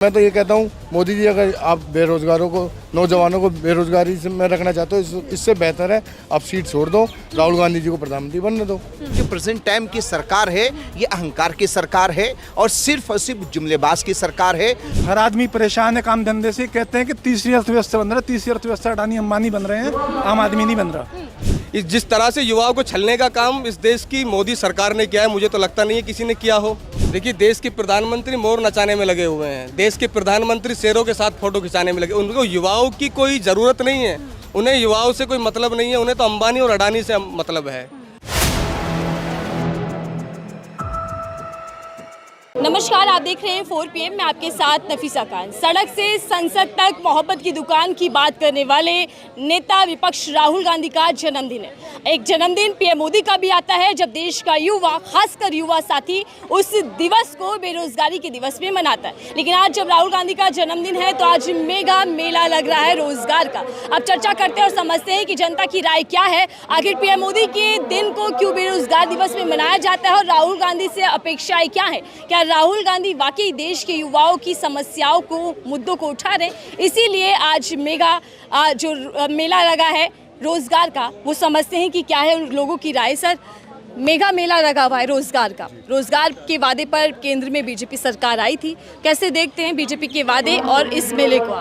मैं तो ये कहता हूँ मोदी जी, अगर आप बेरोजगारों को, नौजवानों को बेरोजगारी से में रखना चाहते हो, इससे बेहतर है आप सीट छोड़ दो, राहुल गांधी जी को प्रधानमंत्री बनने दो। जो प्रेजेंट टाइम की सरकार है ये अहंकार की सरकार है और सिर्फ जुमलेबाज की सरकार है। हर आदमी परेशान है काम धंधे से। कहते हैं कि तीसरी अर्थव्यवस्था बन रहा है, तीसरी अर्थव्यवस्था अडानी अंबानी बन रहे हैं, आम आदमी नहीं बन रहा। जिस तरह से युवाओं को छलने का काम इस देश की मोदी सरकार ने किया है, मुझे तो लगता नहीं है किसी ने किया हो। देखिए, देश के प्रधानमंत्री मोर नचाने में लगे हुए हैं, देश के प्रधानमंत्री शेरों के साथ फोटो खिंचाने में लगे। उनको युवाओं की कोई ज़रूरत नहीं है, उन्हें युवाओं से कोई मतलब नहीं है, उन्हें तो अंबानी और अडानी से मतलब है। नमस्कार, आप देख रहे हैं 4 PM। मैं आपके साथ नफीसा खान। सड़क से संसद तक मोहब्बत की दुकान की बात करने वाले नेता विपक्ष राहुल गांधी का जन्मदिन है। एक जन्मदिन पीएम मोदी का भी आता है जब देश का युवा, खासकर युवा साथी, उस दिवस को बेरोजगारी के दिवस में मनाता है। लेकिन आज जब राहुल गांधी का जन्मदिन है तो आज मेगा मेला लग रहा है रोजगार का। अब चर्चा करते हैं और समझते हैं कि जनता की राय क्या है, आखिर पीएम मोदी के दिन को क्यों बेरोजगार दिवस में मनाया जाता है और राहुल गांधी से अपेक्षाएं क्या है। क्या राहुल गांधी वाकई देश के युवाओं की समस्याओं को, मुद्दों को उठा रहे, इसीलिए आज मेगा जो मेला लगा है रोजगार का, वो समझते हैं कि क्या है लोगों की राय। सर, मेगा मेला लगा हुआ है रोजगार का, रोजगार के वादे पर केंद्र में बीजेपी सरकार आई थी, कैसे देखते हैं बीजेपी के वादे और इस मेले को?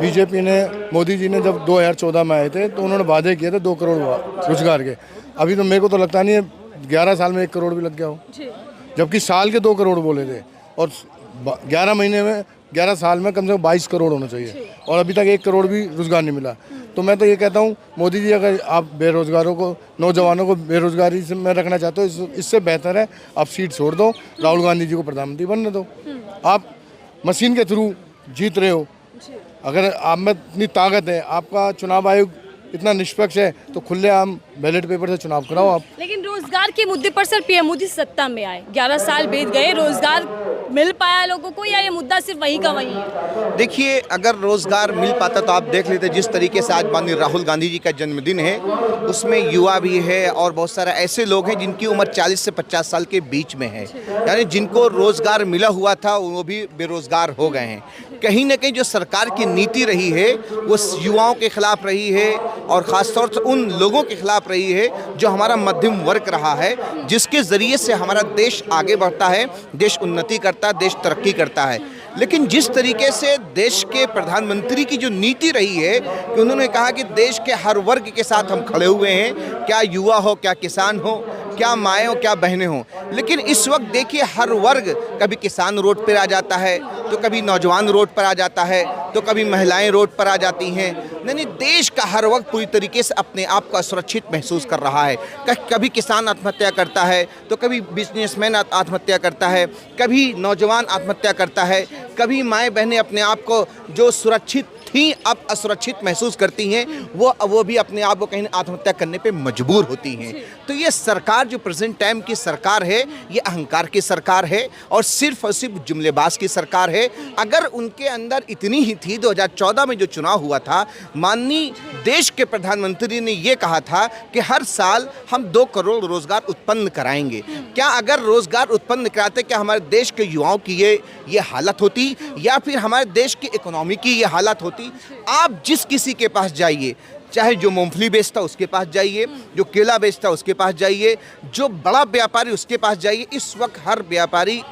बीजेपी ने, मोदी जी ने जब 2014 में आए थे तो उन्होंने वादे किए थे 2 करोड़ रोजगार के। अभी तो मेरे को तो लगता नहीं है 11 साल में 1 करोड़ भी लग गया हो, जबकि साल के 2 करोड़ बोले थे और 11 महीने में, 11 साल में कम से कम 22 करोड़ होना चाहिए और अभी तक 1 करोड़ भी रोजगार नहीं मिला। तो मैं तो ये कहता हूँ मोदी जी, अगर आप बेरोजगारों को, नौजवानों को बेरोजगारी से में रखना चाहते हो, इससे बेहतर है आप सीट छोड़ दो, राहुल गांधी जी को प्रधानमंत्री बनने दो। आप मशीन के थ्रू जीत रहे हो, अगर आप में इतनी ताकत है, आपका चुनाव आयोग इतना निष्पक्ष है तो खुलेआम बैलेट पेपर से चुनाव कराओ आप। लेकिन रोजगार के मुद्दे पर सर पीएम मोदी सत्ता में आए, 11 साल बीत गए, रोजगार मिल पाया लोगों को या ये मुद्दा सिर्फ वहीं का वहीं है? देखिए, अगर रोजगार मिल पाता तो आप देख लेते जिस तरीके से आज माननीय राहुल गांधी जी का जन्मदिन है, उसमें युवा भी है और बहुत सारे ऐसे लोग हैं जिनकी उम्र 40 से 50 साल के बीच में है, यानी जिनको रोजगार मिला हुआ था वो भी बेरोजगार हो गए हैं। कहीं ना कहीं जो सरकार की नीति रही है वो युवाओं के खिलाफ रही है और ख़ासतौर से उन लोगों के खिलाफ रही है जो हमारा मध्यम वर्ग रहा है, जिसके ज़रिए से हमारा देश आगे बढ़ता है, देश उन्नति करता है, देश तरक्की करता है। लेकिन जिस तरीके से देश के प्रधानमंत्री की जो नीति रही है कि उन्होंने कहा कि देश के हर वर्ग के साथ हम खड़े हुए हैं, क्या युवा हो, क्या किसान हो, क्या माएँ हो, क्या बहनें हों। लेकिन इस वक्त देखिए हर वर्ग, कभी किसान रोड पर आ जाता है तो कभी नौजवान रोड पर आ जाता है तो कभी महिलाएं रोड पर आ जाती हैं। नहीं, देश का हर वक्त पूरी तरीके से अपने आप को असुरक्षित महसूस कर रहा है। कभी किसान आत्महत्या करता है तो कभी बिजनेसमैन आत्महत्या करता है, कभी नौजवान आत्महत्या करता है, कभी माएँ बहनें अपने आप को जो सुरक्षित थी अब असुरक्षित महसूस करती हैं, वो भी अपने आप को कहीं आत्महत्या करने पे मजबूर होती हैं। तो ये सरकार जो प्रेजेंट टाइम की सरकार है ये अहंकार की सरकार है और सिर्फ जुमलेबाज की सरकार है। अगर उनके अंदर इतनी ही थी, 2014 में जो चुनाव हुआ था, माननीय देश के प्रधानमंत्री ने ये कहा था कि हर साल हम 2 करोड़ रोजगार उत्पन्न कराएंगे। क्या अगर रोजगार उत्पन्न कराते क्या हमारे देश के युवाओं की ये हालत होती या फिर हमारे देश की इकोनॉमी की ये हालत होती? आप जिस किसी के पास जाइए, चाहे जो मूंगफली बेचता उसके पास जाइए, जो केला बेचता उसके पास जाइए, जो बड़ा व्यापारी उसके पास जाइए, इस वक्त हर व्यापारी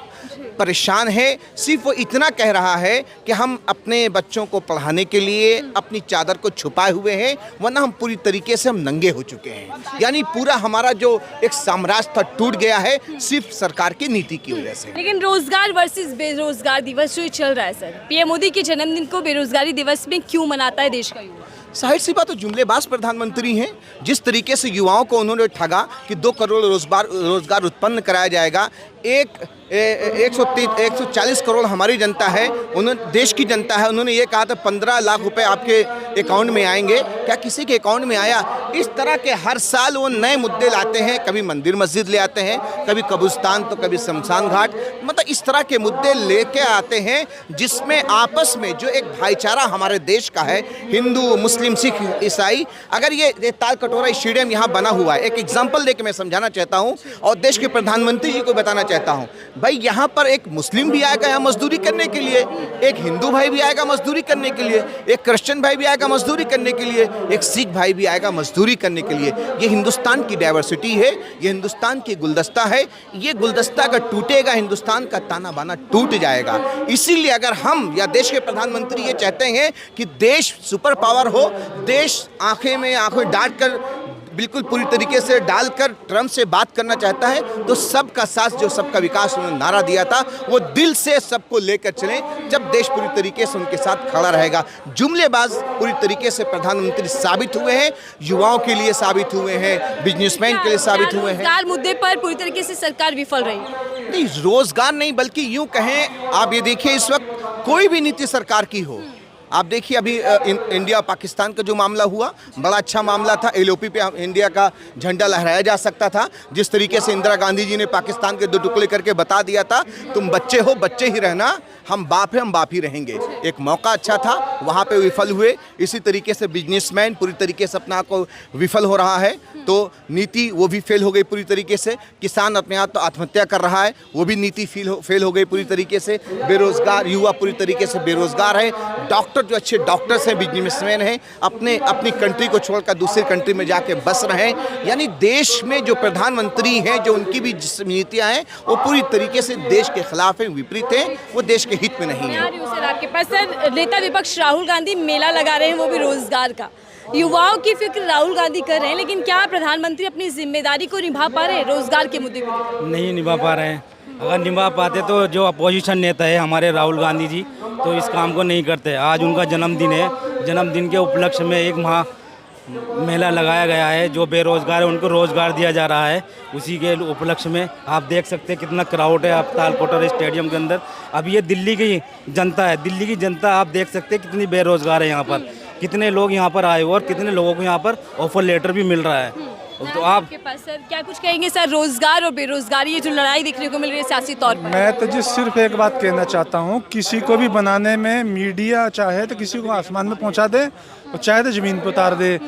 परेशान है। सिर्फ वो इतना कह रहा है कि हम अपने बच्चों को पढ़ाने के लिए अपनी चादर को छुपाए हुए हैं, वरना हम पूरी तरीके से हम नंगे हो चुके हैं। यानी पूरा हमारा जो एक साम्राज्य था टूट गया है सिर्फ सरकार की नीति की वजह से। लेकिन रोजगार वर्सेस बेरोजगार दिवस जो चल रहा है सर, पीएम मोदी के जन्मदिन को बेरोजगारी दिवस में क्यों मनाता है देश का युवा? जाहिर सी बात, तो जुमलेबाज प्रधानमंत्री हैं। जिस तरीके से युवाओं को उन्होंने ठगा कि 2 करोड़ रोजगार उत्पन्न कराया जाएगा, 140 करोड़ हमारी जनता है, उन्होंने देश की जनता है, उन्होंने ये कहा था 15 लाख रुपए आपके अकाउंट में आएंगे। क्या किसी के अकाउंट में आया? इस तरह के हर साल वो नए मुद्दे लाते हैं, कभी मंदिर मस्जिद ले आते हैं, कभी कब्रिस्तान तो कभी शमशान घाट, मतलब इस तरह के मुद्दे लेके आते हैं जिसमें आपस में जो एक भाईचारा हमारे देश का है, हिंदू, मुस्लिम, सिख, ईसाई, अगर ये ताल कटोरा स्टेडियम यहाँ बना हुआ है, एक एग्जाम्पल दे के मैं समझाना चाहता हूँ और देश के प्रधानमंत्री जी को बताना चाहता हूँ। कहता हूँ, भाई यहाँ पर एक मुस्लिम भी आएगा यहाँ मजदूरी करने के लिए, एक हिंदू भाई भी आएगा मजदूरी करने के लिए, एक क्रिश्चियन भाई भी आएगा मजदूरी करने के लिए, एक सिख भाई भी आएगा मजदूरी करने के लिए। ये हिंदुस्तान की डाइवर्सिटी है, ये हिंदुस्तान की गुलदस्ता है। ये गुलदस्ता अगर टूटेगा, हिंदुस्तान का ताना बाना टूट जाएगा। इसीलिए अगर हम या देश के प्रधानमंत्री ये चाहते हैं कि देश सुपर पावर हो, देश आंखें में आंखें डालकर बिल्कुल पूरी तरीके से डालकर ट्रम्प से बात करना चाहता है, तो सबका साथ जो सबका विकास उन्होंने नारा दिया था, वो दिल से सबको लेकर चलें। जब देश पूरी तरीके से उनके साथ खड़ा रहेगा। जुमलेबाज पूरी तरीके से प्रधानमंत्री साबित हुए हैं, युवाओं के लिए साबित हुए हैं, बिजनेसमैन के लिए साबित हुए हैं। रोजगार मुद्दे पर पूरी तरीके से सरकार विफल रही। नहीं, रोजगार नहीं, बल्कि यूं कहें, आप ये देखिए इस वक्त कोई भी नीति सरकार की हो, आप देखिए अभी इंडिया पाकिस्तान का जो मामला हुआ, बड़ा अच्छा मामला था। एलओपी पे इंडिया का झंडा लहराया जा सकता था। जिस तरीके से इंदिरा गांधी जी ने पाकिस्तान के दो टुकड़े करके बता दिया था, तुम बच्चे हो, बच्चे ही रहना, हम बाप हैं, हम बाप ही रहेंगे। एक मौका अच्छा था, वहाँ पे विफल हुए। इसी तरीके से बिजनेसमैन पूरी तरीके से अपना को विफल हो रहा है, तो नीति वो भी फेल हो गई पूरी तरीके से। किसान अपने आप तो आत्महत्या कर रहा है, वो भी नीति फेल हो गई पूरी तरीके से। बेरोजगार युवा पूरी तरीके से बेरोजगार है। डॉक्टर जो अच्छे डॉक्टर्स हैं, बिजनेसमैन हैं, अपनी कंट्री को छोड़कर दूसरी कंट्री में जाके बस रहे हैं। यानी देश में जो प्रधानमंत्री हैं, जो उनकी भी नीतियाँ हैं, वो पूरी तरीके से देश के खिलाफ हैं, विपरीत हैं, वो देश के हित में नहीं है। आपके पास सर, नेता विपक्ष राहुल गांधी मेला लगा रहे हैं, वो भी रोजगार का। युवाओं की फिक्र राहुल गांधी कर रहे हैं, लेकिन क्या प्रधानमंत्री अपनी जिम्मेदारी को निभा पा रहे हैं रोजगार के मुद्दे पर? नहीं निभा पा रहे हैं। अगर निभा पाते तो जो अपोजिशन नेता है हमारे राहुल गांधी जी, तो इस काम को नहीं करते। आज उनका जन्मदिन है, जन्मदिन के उपलक्ष्य में एक मेला लगाया गया है। जो बेरोजगार है उनको रोजगार दिया जा रहा है। उसी के उपलक्ष्य में आप देख सकते हैं कितना क्राउड है आप तालकोटर स्टेडियम के अंदर। अब ये दिल्ली की जनता है, दिल्ली की जनता आप देख सकते हैं कितनी बेरोजगार है यहाँ पर, कितने लोग यहाँ पर आए हुए और कितने लोगों को यहाँ पर ऑफर लेटर भी मिल रहा है। तो आपके पास सर क्या कुछ कहेंगे सर, रोजगार और बेरोजगारी ये जो लड़ाई देखने को मिल रही है सियासी तौर पर? मैं तो जी सिर्फ एक बात कहना चाहता हूँ, किसी को भी बनाने में मीडिया चाहे तो किसी को आसमान में पहुँचा दे और चाहे तो ज़मीन पर उतार दे।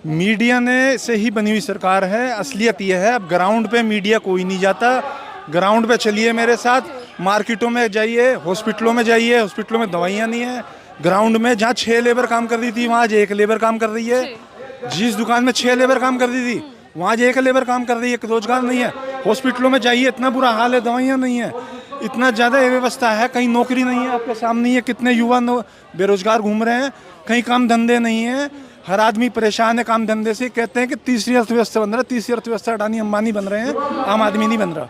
मीडिया ने से ही बनी हुई सरकार है। असलियत ये है, अब ग्राउंड पे मीडिया कोई नहीं जाता। ग्राउंड पे चलिए मेरे साथ, मार्केटों में जाइए, हॉस्पिटलों में जाइए, हॉस्पिटलों में दवाइयाँ नहीं है। ग्राउंड में जहाँ 6 लेबर काम कर रही थी, वहाँ आज 1 लेबर काम कर रही है। जिस दुकान में 6 लेबर काम कर रही थी, वहाँ आज 1 लेबर काम कर रही है। रोजगार नहीं है। हॉस्पिटलों में जाइए, इतना बुरा हाल है, दवाइयाँ नहीं है, इतना ज़्यादा अव्यवस्था है, कहीं नौकरी नहीं है। आपके सामने ही है, कितने युवा बेरोजगार घूम रहे हैं, कहीं काम धंधे नहीं है। हर आदमी परेशान है काम धंधे से। कहते हैं कि तीसरी अर्थव्यवस्था बन रहा है, तीसरी अर्थव्यवस्था अडानी अंबानी बन रहे हैं, आम आदमी नहीं बन रहा।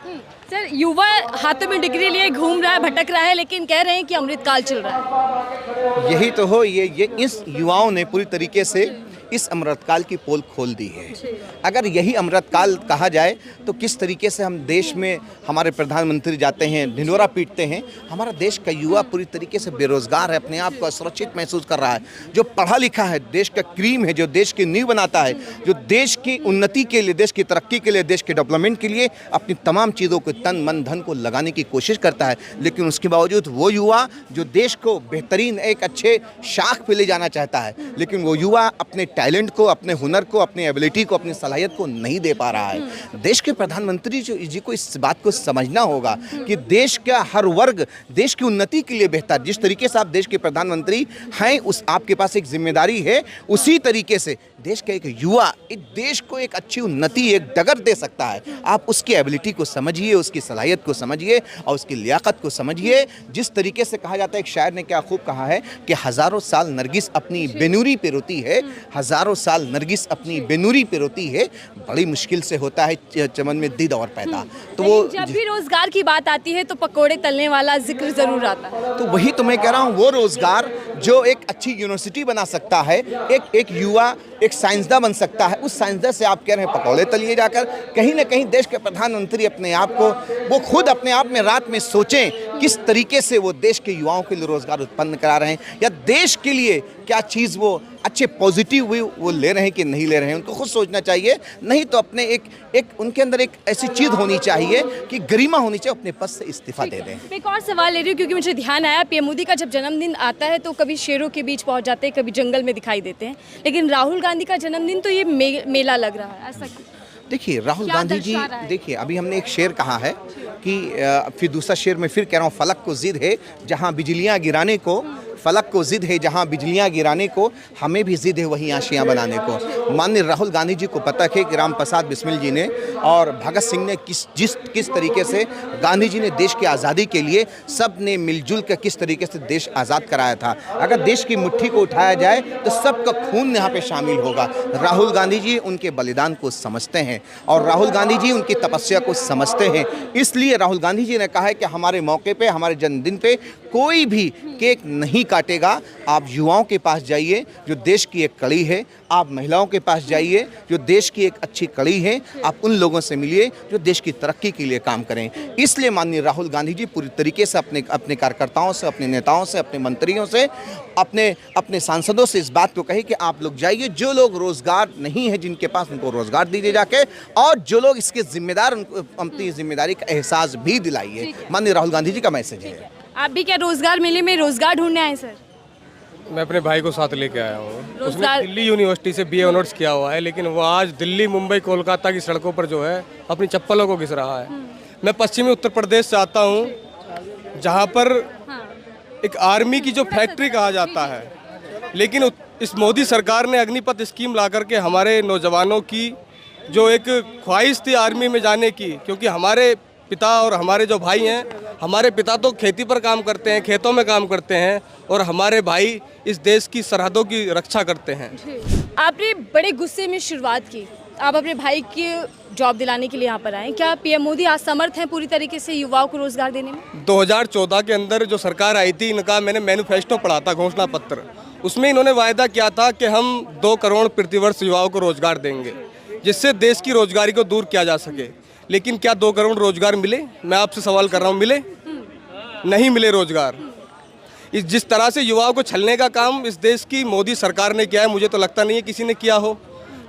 सर, युवा हाथों में डिग्री लिए घूम रहा है, भटक रहा है, लेकिन कह रहे हैं कि अमृतकाल चल रहा है। यही तो हो, ये इस युवाओं ने पूरी तरीके से इस अमृतकाल की पोल खोल दी है। अगर यही अमृतकाल कहा जाए तो किस तरीके से हम देश में हमारे प्रधानमंत्री जाते हैं, ढिंढोरा पीटते हैं। हमारा देश का युवा पूरी तरीके से बेरोजगार है, अपने आप को असुरक्षित महसूस कर रहा है। जो पढ़ा लिखा है, देश का क्रीम है, जो देश की नींव बनाता है, जो देश की उन्नति के लिए, देश की तरक्की के लिए, देश के डेवलपमेंट के लिए अपनी तमाम चीज़ों को, तन मन धन को लगाने की कोशिश करता है, लेकिन उसके बावजूद वो युवा जो देश को बेहतरीन एक अच्छे शाख पे ले जाना चाहता है, लेकिन वो युवा अपने टैलेंट को, अपने हुनर को, अपनी एबिलिटी को, अपनी सलाहियत को नहीं दे पा रहा है। देश के प्रधानमंत्री जी को इस बात को समझना होगा कि देश का हर वर्ग देश की उन्नति के लिए बेहतर, जिस तरीके से आप देश के प्रधानमंत्री हैं, उस आपके पास एक जिम्मेदारी है, उसी तरीके से देश का एक युवा एक देश को एक अच्छी उन्नति, एक डगर दे सकता है। आप उसकी एबिलिटी को समझिए, उसकी सलाहियत को समझिए और उसकी लियाकत को समझिए। जिस तरीके से कहा जाता है, एक शायर ने क्या खूब कहा है कि हज़ारों साल नरगिस अपनी बेनूरी पे रोती है, हज़ारों साल नरगिस अपनी बेनूरी पे रोती है, बड़ी मुश्किल से होता है चमन में दीद और पैदा। तो वो जब भी रोजगार की बात आती है तो पकोड़े तलने वाला जिक्र जरूर आता है। तो वही तो मैं कह रहा हूँ, वो रोजगार जो एक अच्छी यूनिवर्सिटी बना सकता है, एक युवा एक साइंसदान बन सकता है, उस साइंसदान से आप कह रहे हैं पकौड़े तलिए जाकर। कहीं ना कहीं देश के प्रधानमंत्री अपने आप को, वो खुद अपने आप में रात में सोचें किस तरीके से वो देश के युवाओं के लिए रोजगार उत्पन्न करा रहे हैं, या देश के लिए क्या चीज़ वो अच्छे पॉजिटिव वो ले रहे हैं कि नहीं ले रहे हैं। उनको खुद सोचना चाहिए, नहीं तो अपने एक उनके अंदर एक ऐसी चीज़ होनी चाहिए कि गरिमा होनी चाहिए, अपने पद से इस्तीफा दे दें। मैं एक और सवाल ले रही हूँ, क्योंकि मुझे ध्यान आया पीएम मोदी का जब जन्मदिन आता है तो कभी शेरों के बीच पहुँच जाते हैं, कभी जंगल में दिखाई देते हैं, लेकिन राहुल गांधी का जन्मदिन तो ये मेला लग रहा है, ऐसा क्यों? देखिए राहुल क्या गांधी जी, दर्शा रहा है? देखिए अभी हमने एक शेर कहा है कि फिर दूसरा शेर में फिर कह रहा हूँ, फलक को जिद है जहाँ बिजलियाँ गिराने को, फलक को जिद है जहाँ बिजलियाँ गिराने को, हमें भी जिद है वही आशियाँ बनाने को। माननीय राहुल गांधी जी को पता है कि राम प्रसाद बिस्मिल जी ने और भगत सिंह ने किस तरीके से गांधी जी ने देश की आज़ादी के लिए सब ने मिलजुल कर किस तरीके से देश आज़ाद कराया था। अगर देश की मुट्ठी को उठाया जाए तो सबका खून यहाँ पे शामिल होगा। राहुल गांधी जी उनके बलिदान को समझते हैं और राहुल गांधी जी उनकी तपस्या को समझते हैं। इसलिए राहुल गांधी जी ने कहा है कि हमारे मौके पे, हमारे जन्मदिन पे कोई भी केक नहीं काटेगा। आप युवाओं के पास जाइए जो देश की एक कड़ी है, आप महिलाओं के पास जाइए जो देश की एक अच्छी कड़ी है, आप उन लोगों से मिलिए जो देश की तरक्की के लिए काम करें। इसलिए माननीय राहुल गांधी जी पूरी तरीके से अपने कार्यकर्ताओं से, अपने नेताओं से, अपने मंत्रियों से, अपने सांसदों से इस बात को कही कि आप लोग जाइए, जो लोग रोजगार नहीं है जिनके पास, उनको रोजगार दीजिए जाके, और जो लोग इसके जिम्मेदार उनको अपनी जिम्मेदारी का एहसास भी दिलाइए। माननीय राहुल गांधी जी का मैसेज है। आप भी क्या रोजगार मेले में रोजगार ढूंढने आए सर? मैं अपने भाई को साथ लेके आया हूँ। उसने रोजगार- दिल्ली यूनिवर्सिटी से BA ऑनर्स किया हुआ है, लेकिन वो आज दिल्ली, मुंबई, कोलकाता की सड़कों पर जो है अपनी चप्पलों को घिस रहा है। मैं पश्चिमी उत्तर प्रदेश से आता हूँ, जहाँ पर एक आर्मी की जो फैक्ट्री कहा जाता है, लेकिन इस मोदी सरकार ने अग्निपथ स्कीम ला करके हमारे नौजवानों की जो एक ख्वाहिश थी आर्मी में जाने की, क्योंकि हमारे पिता और हमारे जो भाई हैं, हमारे पिता तो खेती पर काम करते हैं, खेतों में काम करते हैं, और हमारे भाई इस देश की सरहदों की रक्षा करते हैं। आपने बड़े गुस्से में शुरुआत की, आप अपने भाई की जॉब दिलाने के लिए यहाँ पर आए। क्या PM मोदी आज समर्थ हैं पूरी तरीके से युवाओं को रोजगार देने में? 2014 के अंदर जो सरकार आई थी, इनका मैंने मैनिफेस्टो पढ़ा था, घोषणा पत्र। उसमें इन्होंने वायदा किया था कि हम 2 करोड़ प्रतिवर्ष युवाओं को रोजगार देंगे, जिससे देश की रोजगारी को दूर किया जा सके। लेकिन क्या 2 करोड़ रोजगार मिले? मैं आपसे सवाल कर रहा हूँ, मिले? नहीं मिले रोजगार। जिस तरह से युवाओं को छलने का काम इस देश की मोदी सरकार ने किया है, मुझे तो लगता नहीं है किसी ने किया हो।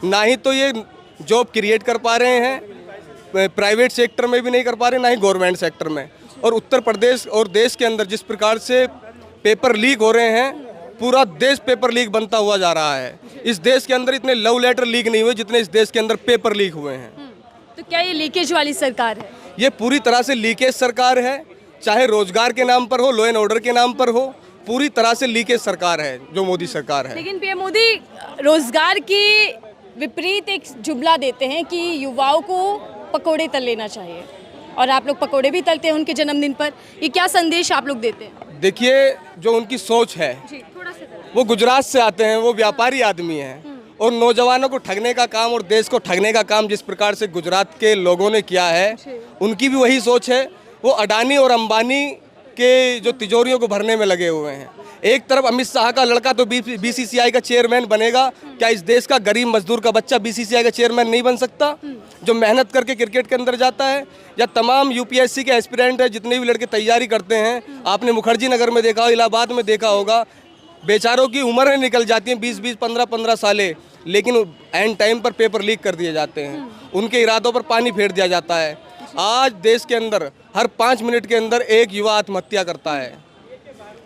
ना ही तो ये जॉब क्रिएट कर पा रहे हैं, प्राइवेट सेक्टर में भी नहीं कर पा रहे, ना ही गवर्नमेंट सेक्टर में। और उत्तर प्रदेश और देश के अंदर जिस प्रकार से पेपर लीक हो रहे हैं, पूरा देश पेपर लीक बनता हुआ जा रहा है। इस देश के अंदर इतने लव लेटर लीक नहीं हुए जितने इस देश के अंदर पेपर लीक हुए हैं। तो क्या ये लीकेज वाली सरकार है? ये पूरी तरह से लीकेज सरकार है, चाहे रोजगार के नाम पर हो, लॉ एंड ऑर्डर के नाम पर हो, पूरी तरह से लीकेज सरकार है जो मोदी सरकार है। लेकिन PM मोदी रोजगार के विपरीत एक जुमला देते हैं कि युवाओं को पकोड़े तल लेना चाहिए, और आप लोग पकोड़े भी तलते हैं उनके जन्मदिन पर। ये क्या संदेश आप लोग देते हैं? देखिए, जो उनकी सोच है, वो गुजरात से आते हैं, वो व्यापारी आदमी हैं, और नौजवानों को ठगने का काम और देश को ठगने का काम जिस प्रकार से गुजरात के लोगों ने किया है, उनकी भी वही सोच है। वो अडानी और अंबानी के जो तिजोरियों को भरने में लगे हुए हैं। एक तरफ अमित शाह का लड़का तो BCCI का चेयरमैन बनेगा, क्या इस देश का गरीब मजदूर का बच्चा BCCI का चेयरमैन नहीं बन सकता? जो मेहनत करके क्रिकेट के अंदर जाता है, या तमाम UPSC के एस्पिरेंट है, जितने भी लड़के तैयारी करते हैं, आपने मुखर्जी नगर में देखा हो, इलाहाबाद में देखा होगा, बेचारों की उम्रें निकल जाती हैं 20-20, 15-15 सालें, लेकिन एंड टाइम पर पेपर लीक कर दिए जाते हैं, उनके इरादों पर पानी फेर दिया जाता है। आज देश के अंदर हर 5 मिनट के अंदर एक युवा आत्महत्या करता है।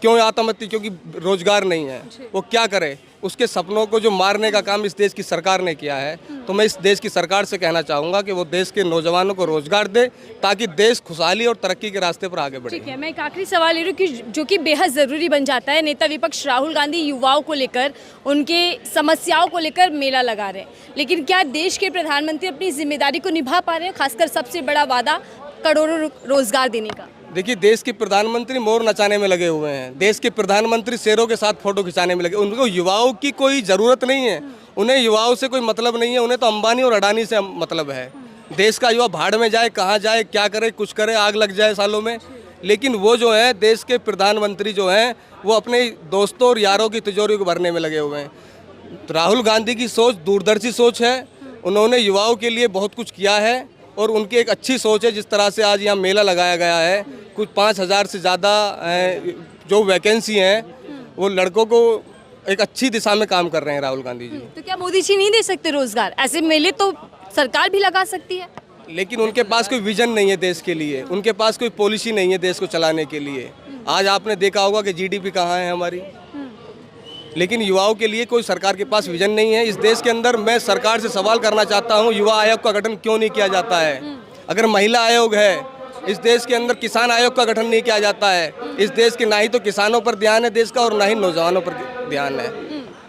क्यों आत्महत्या? क्योंकि रोजगार नहीं है। वो क्या करे? उसके सपनों को जो मारने का काम इस देश की सरकार ने किया है। तो मैं इस देश की सरकार से कहना चाहूँगा कि वो देश के नौजवानों को रोजगार दे, ताकि देश खुशहाली और तरक्की के रास्ते पर आगे बढ़े। ठीक है, मैं एक आखिरी सवाल ले रही हूँ कि जो कि बेहद ज़रूरी बन जाता है। नेता विपक्ष राहुल गांधी युवाओं को लेकर, उनके समस्याओं को लेकर मेला लगा रहे हैं, लेकिन क्या देश के प्रधानमंत्री अपनी जिम्मेदारी को निभा पा रहे हैं? खासकर सबसे बड़ा वादा करोड़ों रोजगार देने का। देखिए, देश के प्रधानमंत्री मोर नचाने में लगे हुए हैं, देश के प्रधानमंत्री शेरों के साथ फोटो खिंचाने में लगे। उनको युवाओं की कोई ज़रूरत नहीं है, उन्हें युवाओं से कोई मतलब नहीं है, उन्हें तो अंबानी और अडानी से मतलब है। देश का युवा भाड़ में जाए, कहाँ जाए, क्या करे, कुछ करे, आग लग जाए सालों में। लेकिन वो जो है देश के प्रधानमंत्री जो हैं, वो अपने दोस्तों और यारों की तिजोरी को भरने में लगे हुए हैं। राहुल गांधी की सोच दूरदर्शी सोच है, उन्होंने युवाओं के लिए बहुत कुछ किया है, और उनकी एक अच्छी सोच है। जिस तरह से आज यहाँ मेला लगाया गया है, कुछ 5000 से ज़्यादा जो वैकेंसी हैं, वो लड़कों को एक अच्छी दिशा में काम कर रहे हैं राहुल गांधी जी। तो क्या मोदी जी नहीं दे सकते रोजगार? ऐसे मेले तो सरकार भी लगा सकती है। लेकिन उनके पास कोई विजन नहीं है देश के लिए, उनके पास कोई पॉलिसी नहीं है देश को चलाने के लिए। आज आपने देखा होगा कि GDP कहाँ है हमारी, लेकिन युवाओं के लिए कोई सरकार के पास विजन नहीं है। इस देश के अंदर मैं सरकार से सवाल करना चाहता हूँ, युवा आयोग का गठन क्यों नहीं किया जाता है? अगर महिला आयोग है, इस देश के अंदर किसान आयोग का गठन नहीं किया जाता है। इस देश के ना ही तो किसानों पर ध्यान है देश का, और ना ही नौजवानों पर ध्यान है।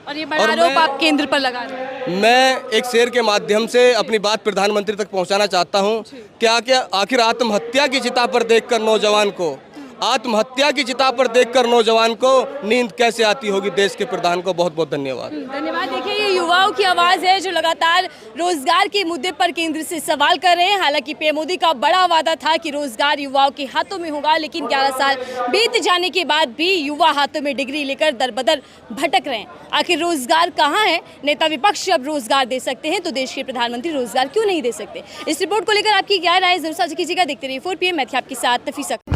और ये बड़ा आरोप आप केंद्र पर लगा रहे हैं। मैं एक शेर के माध्यम से अपनी बात प्रधानमंत्री तक पहुंचाना चाहता हूं। क्या आखिर आत्महत्या की चिता पर देखकर नौजवान को, आत्महत्या की चिता पर देखकर नौजवान को नींद कैसे आती होगी देश के प्रधान को। बहुत बहुत धन्यवाद। धन्यवाद। देखिए, ये युवाओं की आवाज़ है जो लगातार रोजगार के मुद्दे पर केंद्र से सवाल कर रहे हैं। हालांकि पीएम मोदी का बड़ा वादा था कि रोजगार युवाओं के हाथों में होगा, लेकिन 11 साल बीत जाने के बाद भी युवा हाथों में डिग्री लेकर दर-बदर भटक रहे हैं। आखिर रोजगार कहाँ है? नेता विपक्ष जब रोजगार दे सकते हैं तो देश के प्रधानमंत्री रोजगार क्यों नहीं दे सकते? इस रिपोर्ट को लेकर आपकी क्या राय, जरूर साझा कीजिएगा। देखते रहिए 4 PM। मैं थी आपके साथ नफीसा।